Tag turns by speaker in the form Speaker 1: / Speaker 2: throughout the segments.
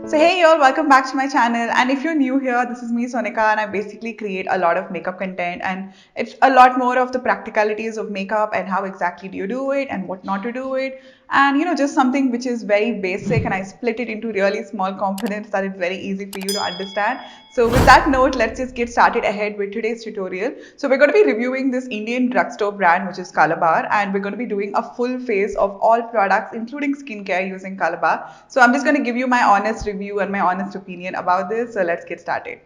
Speaker 1: So hey y'all, welcome back to my channel, and if you're new here, this is me Sonika, and I basically create a lot of makeup content, and it's a lot more of the practicalities of makeup and how exactly do you do it and what not to do it, and just something which is very basic, and I split it into really small components that it's very easy for you to understand. So with that note, let's just get started ahead with today's tutorial. So we're going to be reviewing this Indian drugstore brand, which is Colorbar, and we're going to be doing a full face of all products including skincare using Kalaba. So I'm just going to give you my honest review and my honest opinion about this. So let's get started.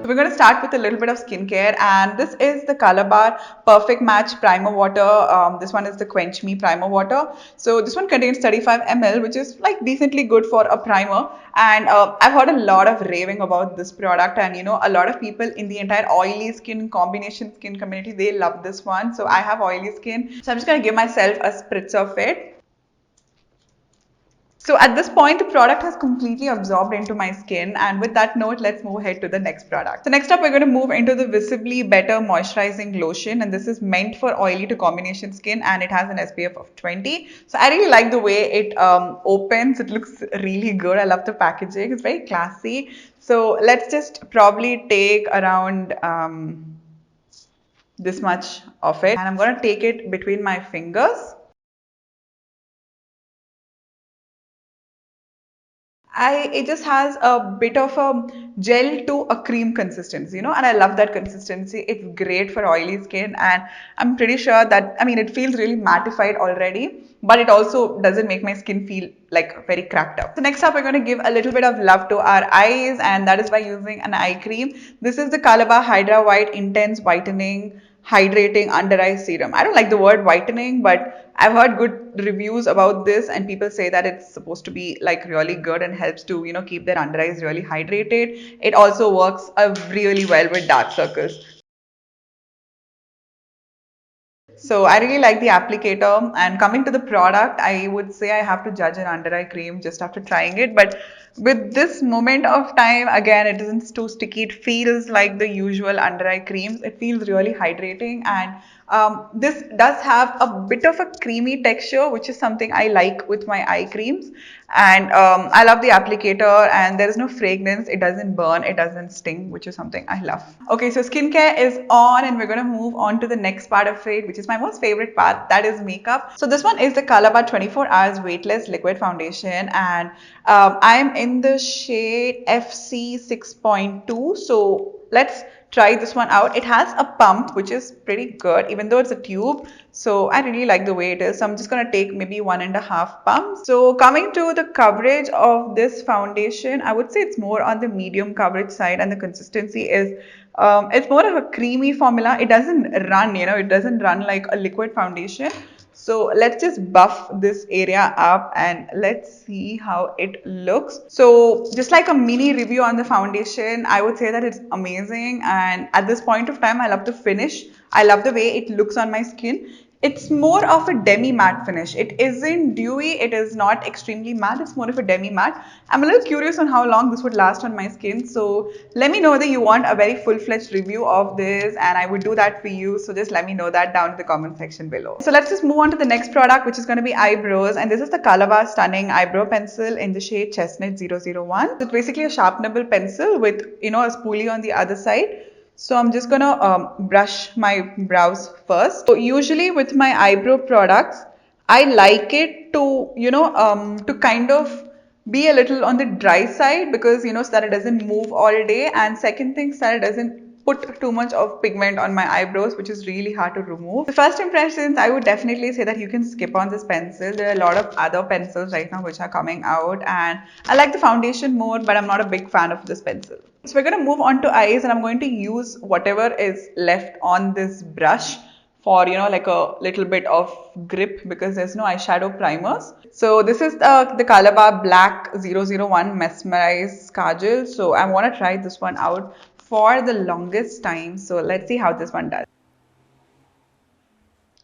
Speaker 1: We're going to start with a little bit of skincare, and this is the Colorbar Perfect Match Primer Water. This one is the Quench Me Primer Water. So this one contains 35 ml, which is like decently good for a primer. And I've heard a lot of raving about this product, and a lot of people in the entire oily skin combination skin community, they love this one. So I have oily skin, so I'm just going to give myself a spritz of it. So at this point, the product has completely absorbed into my skin, and with that note, let's move ahead to the next product. So next up, we're going to move into the Visibly Better Moisturizing Lotion, and this is meant for oily to combination skin, and it has an SPF of 20. So I really like the way it opens. It looks really good. I love the packaging. It's very classy. So let's just probably take around this much of it, and I'm going to take it between my fingers. It just has a bit of a gel to a cream consistency, and I love that consistency. It's great for oily skin, and I'm pretty sure that, it feels really mattified already, but it also doesn't make my skin feel like very cracked up. So next up, we're going to give a little bit of love to our eyes, and that is by using an eye cream. This is the Kalaba Hydra White Intense Whitening Hydrating Under Eye Serum. I don't like the word whitening, but I've heard good reviews about this, and people say that it's supposed to be like really good and helps to keep their under eyes really hydrated. It also works really well with dark circles. So I really like the applicator, and coming to the product, I would say I have to judge an under eye cream just after trying it. But with this moment of time, again, it isn't too sticky. It feels like the usual under eye creams. It feels really hydrating, and this does have a bit of a creamy texture, which is something I like with my eye creams. And I love the applicator, and there is no fragrance. It doesn't burn, it doesn't sting, which is something I love. Okay, so skincare is on, and we're going to move on to the next part of it, which is my most favorite part, that is makeup. So this one is the Kalaba 24 Hours Weightless Liquid Foundation, and I'm in the shade FC 6.2. So let's try this one out. It has a pump, which is pretty good, even though it's a tube. So I really like the way it is. So I'm just going to take maybe 1.5 pumps. So coming to the coverage of this foundation, I would say it's more on the medium coverage side, and the consistency is it's more of a creamy formula. It doesn't run, it doesn't run like a liquid foundation. So let's just buff this area up, and let's see how it looks. So just like a mini review on the foundation, I would say that it's amazing. And at this point of time, I love the finish. I love the way it looks on my skin. It's more of a demi matte finish. It isn't dewy. It is not extremely matte. It's more of a demi matte. I'm a little curious on how long this would last on my skin. So let me know whether you want a very full-fledged review of this, and I would do that for you. So just let me know that down in the comment section below. So let's just move on to the next product, which is going to be eyebrows. And this is the Kalava Stunning Eyebrow Pencil in the shade Chestnut 001. It's basically a sharpenable pencil with, a spoolie on the other side. So I'm just gonna brush my brows first. So usually with my eyebrow products, I like it to, to kind of be a little on the dry side, because, so that it doesn't move all day. And second thing, so that it doesn't put too much of pigment on my eyebrows, which is really hard to remove. The first impressions, I would definitely say that you can skip on this pencil. There are a lot of other pencils right now which are coming out, and I like the foundation more, but I'm not a big fan of this pencil. So we're going to move on to eyes, and I'm going to use whatever is left on this brush for, like a little bit of grip, because there's no eyeshadow primers. So this is the Kalaba Black 001 Mesmerize Kajal. So I want to try this one out for the longest time. So let's see how this one does.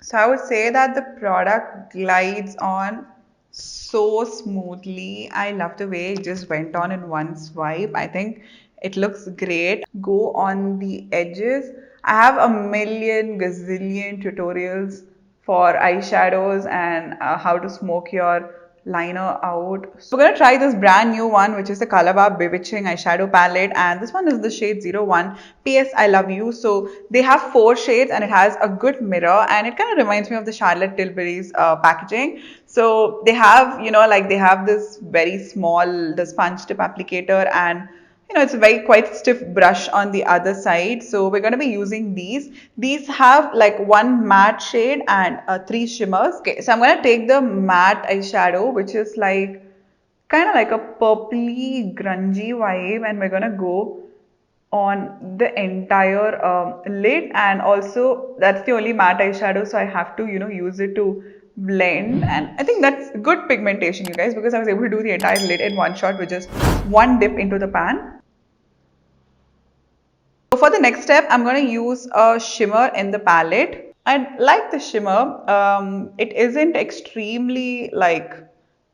Speaker 1: So I would say that the product glides on so smoothly. I love the way it just went on in one swipe. I think It looks great. Go on the edges. I have a million gazillion tutorials for eyeshadows and how to smoke your liner out. So we're going to try this brand new one, which is the Kalaba Bewitching eyeshadow palette, and this one is the shade 01. PS I Love You. So they have 4 shades and it has a good mirror, and it kind of reminds me of the Charlotte Tilbury's packaging. So they have, like they have this very small, the sponge tip applicator, and it's a very quite stiff brush on the other side. So we're going to be using these have like 1 matte shade and 3 shimmers. Okay, so I'm going to take the matte eyeshadow, which is like kind of like a purpley grungy vibe, and we're going to go on the entire lid. And also that's the only matte eyeshadow, so I have to use it to blend, and I think that's good pigmentation, you guys, because I was able to do the entire lid in one shot with just one dip into the pan. So for the next step, I'm going to use a shimmer in the palette. I like the shimmer. It isn't extremely like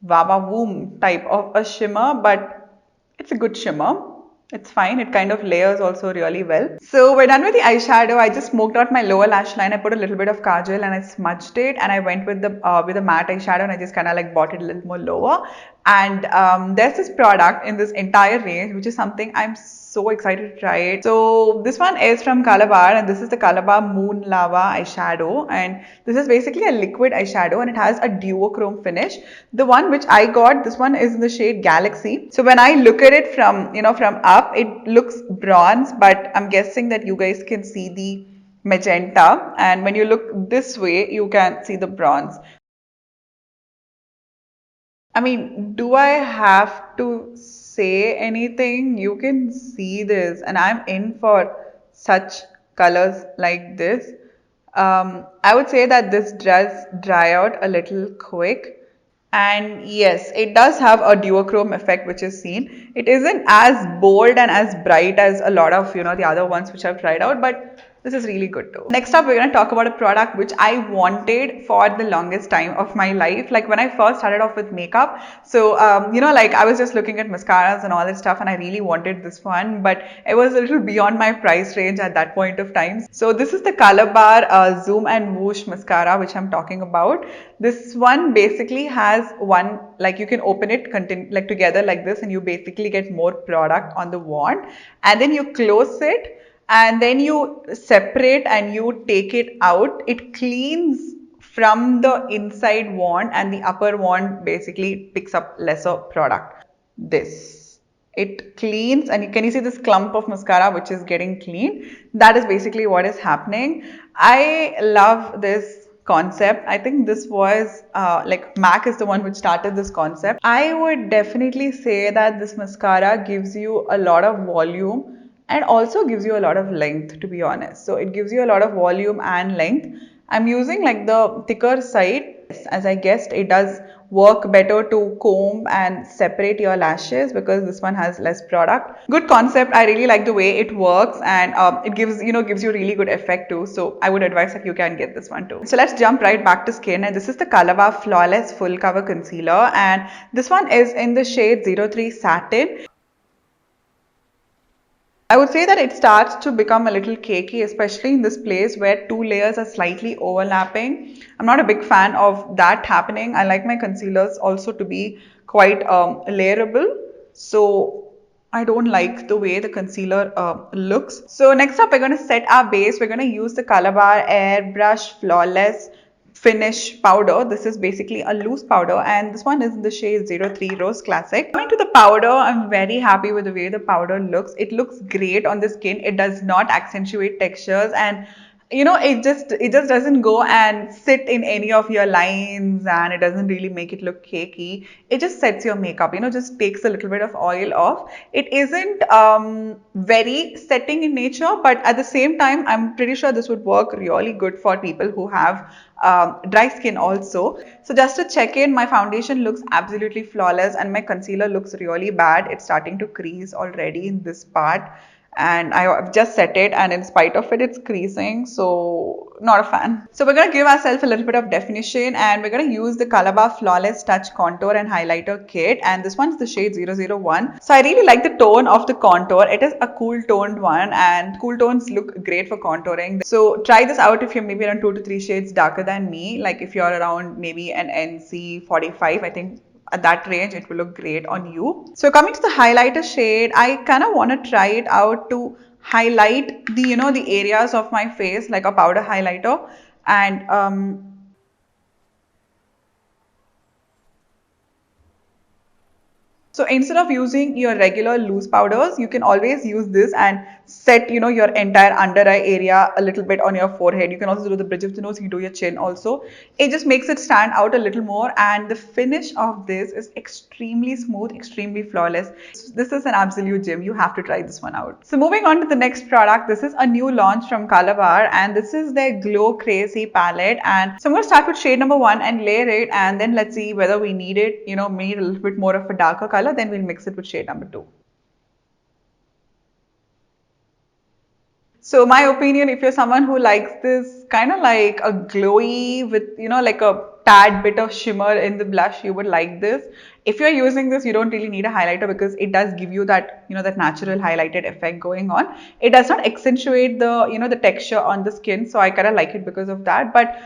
Speaker 1: Wava Voom type of a shimmer, but it's a good shimmer. It's fine. It kind of layers also really well. So we're done with the eyeshadow. I just smoked out my lower lash line. I put a little bit of kajal and I smudged it, and I went with the matte eyeshadow, and I just kind of like brought it a little more lower. And there's this product in this entire range, which is something I'm so excited to try it. So this one is from Colorbar, and this is the Kalaba Moon Lava eyeshadow, and this is basically a liquid eyeshadow, and it has a duochrome finish. The one which I got, this one is in the shade Galaxy. So when I look at it from up, it looks bronze, but I'm guessing that you guys can see the magenta, and when you look this way, you can see the bronze. I mean, do I have to say anything? You can see this, and I'm in for such colors like this. I would say that this does dry out a little quick. And yes, it does have a duochrome effect, which is seen. It isn't as bold and as bright as a lot of, the other ones which I've tried out, but this is really good too. Next up, we're going to talk about a product which I wanted for the longest time of my life. Like when I first started off with makeup, so, like I was just looking at mascaras and all that stuff, and I really wanted this one, but it was a little beyond my price range at that point of time. So this is the Colorbar Zoom and Whoosh mascara, which I'm talking about. This one basically has one, like you can open it like together like this, and you basically get more product on the wand, and then you close it, and then you separate and you take it out. It cleans from the inside wand, and the upper wand basically picks up lesser product. This, it cleans, and can you see this clump of mascara which is getting clean? That is basically what is happening. I love this concept. I think this was like MAC is the one which started this concept. I would definitely say that this mascara gives you a lot of volume and also gives you a lot of length, to be honest. So it gives you a lot of volume and length. I'm using like the thicker side. As I guessed, it does work better to comb and separate your lashes because this one has less product. Good concept. I really like the way it works, and it gives you really good effect too. So I would advise that you can get this one too. So let's jump right back to skin, and this is the Kalava Flawless Full Cover Concealer, and this one is in the shade 03 Satin. I would say that it starts to become a little cakey, especially in this place where 2 layers are slightly overlapping. I'm not a big fan of that happening. I like my concealers also to be quite layerable. So I don't like the way the concealer looks. So next up, we're going to set our base. We're going to use the Colorbar Airbrush Flawless Finish powder. This is basically a loose powder, and this one is in the shade 03 Rose Classic. Coming to the powder, I'm very happy with the way the powder looks. It looks great on the skin. It does not accentuate textures, and it just doesn't go and sit in any of your lines, and it doesn't really make it look cakey. It just sets your makeup, just takes a little bit of oil off. It isn't very setting in nature, but at the same time, I'm pretty sure this would work really good for people who have dry skin also. So just to check in, my foundation looks absolutely flawless, and my concealer looks really bad. It's starting to crease already in this part. and I've just set it, and in spite of it, it's creasing, so not a fan. So we're gonna give ourselves a little bit of definition, and we're gonna use the Kalaba Flawless Touch Contour and Highlighter Kit, and this one's the shade 001. So I really like the tone of the contour. It is a cool toned one, and cool tones look great for contouring. So try this out if you're maybe around 2 to 3 shades darker than me, like if you're around maybe an NC 45, I think at that range it will look great on you. So coming to the highlighter shade, I kind of want to try it out to highlight the the areas of my face like a powder highlighter, and so instead of using your regular loose powders, you can always use this and set, your entire under eye area a little bit on your forehead. You can also do the bridge of the nose, you can do your chin also. It just makes it stand out a little more, and the finish of this is extremely smooth, extremely flawless. This is an absolute gem. You have to try this one out. So moving on to the next product, this is a new launch from Colorbar, and this is their Glow Crazy palette. And so I'm going to start with shade number 1 and layer it, and then let's see whether we need it, need a little bit more of a darker color, then we'll mix it with shade number 2. So my opinion, if you're someone who likes this kind of like a glowy with, like a tad bit of shimmer in the blush, you would like this. If you're using this, you don't really need a highlighter because it does give you that, that natural highlighted effect going on. It does not accentuate the, the texture on the skin. So I kind of like it because of that. But,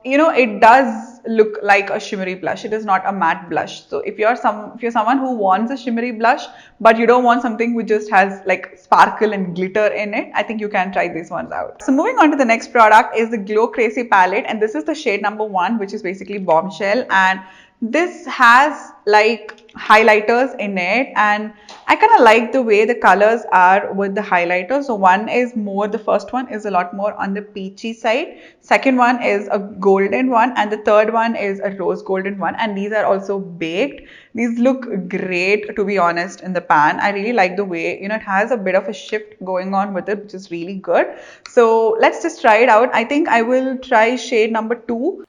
Speaker 1: it does look like a shimmery blush. It is not a matte blush. So if you're someone who wants a shimmery blush, but you don't want something which just has like sparkle and glitter in it, I think you can try these ones out. So moving on to the next product is the Glow Crazy palette, and this is the shade number 1, which is basically Bombshell, and this has like highlighters in it, and I kind of like the way the colors are with the highlighter. So the first one is a lot more on the peachy side, second one is a golden one, and the third one is a rose golden one, and these are also baked. These look great, to be honest, in the pan. I really like the way, it has a bit of a shift going on with it, which is really good. So let's just try it out. I think I will try shade number 2.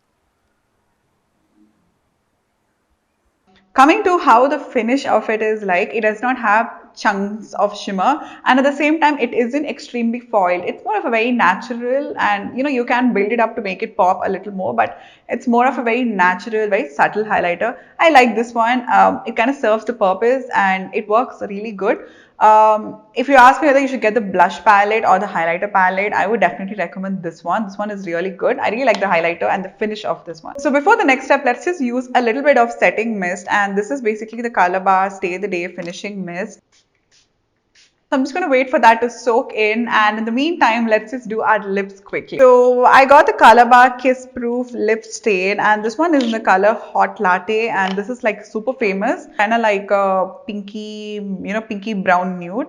Speaker 1: Coming to how the finish of it is like, it does not have chunks of shimmer, and at the same time it isn't extremely foiled. It's more of a very natural, and you can build it up to make it pop a little more, but it's more of a very natural, very subtle highlighter. I like this one. It kind of serves the purpose and it works really good. If you ask me whether you should get the blush palette or the highlighter palette, I would definitely recommend this one. This one is really good. I really like the highlighter and the finish of this one. So before the next step, let's just use a little bit of setting mist, and this is basically the Kalaba Stay the Day Finishing Mist. So I'm just going to wait for that to soak in, and in the meantime, let's just do our lips quickly. So I got the Kalaba Kiss Proof Lip Stain, and this one is in the color Hot Latte, and this is like super famous, kind of like a pinky, pinky brown nude.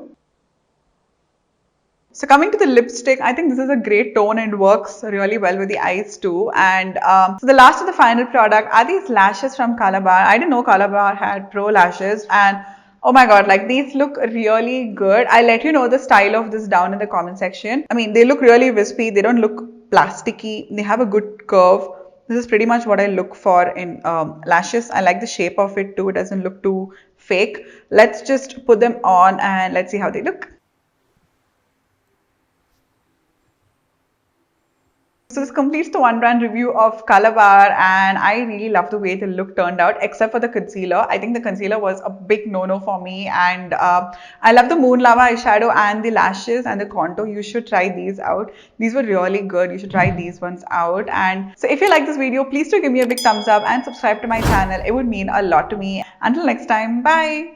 Speaker 1: So coming to the lipstick, I think this is a great tone and works really well with the eyes too. And so the last of the final product are these lashes from Calabar. I didn't know Calabar had pro lashes, and oh my god, like these look really good. I'll let you know the style of this down in the comment section. I mean, they look really wispy. They don't look plasticky. They have a good curve. This is pretty much what I look for in lashes. I like the shape of it too. It doesn't look too fake. Let's just put them on and let's see how they look. So this completes the one brand review of Calabar, and I really love the way the look turned out, except for the concealer. I think the concealer was a big no-no for me, and I love the Moon Lava eyeshadow and the lashes and the contour. You should try these out. These were really good. You should try these ones out. And so if you like this video, please do give me a big thumbs up and subscribe to my channel. It would mean a lot to me. Until next time, bye.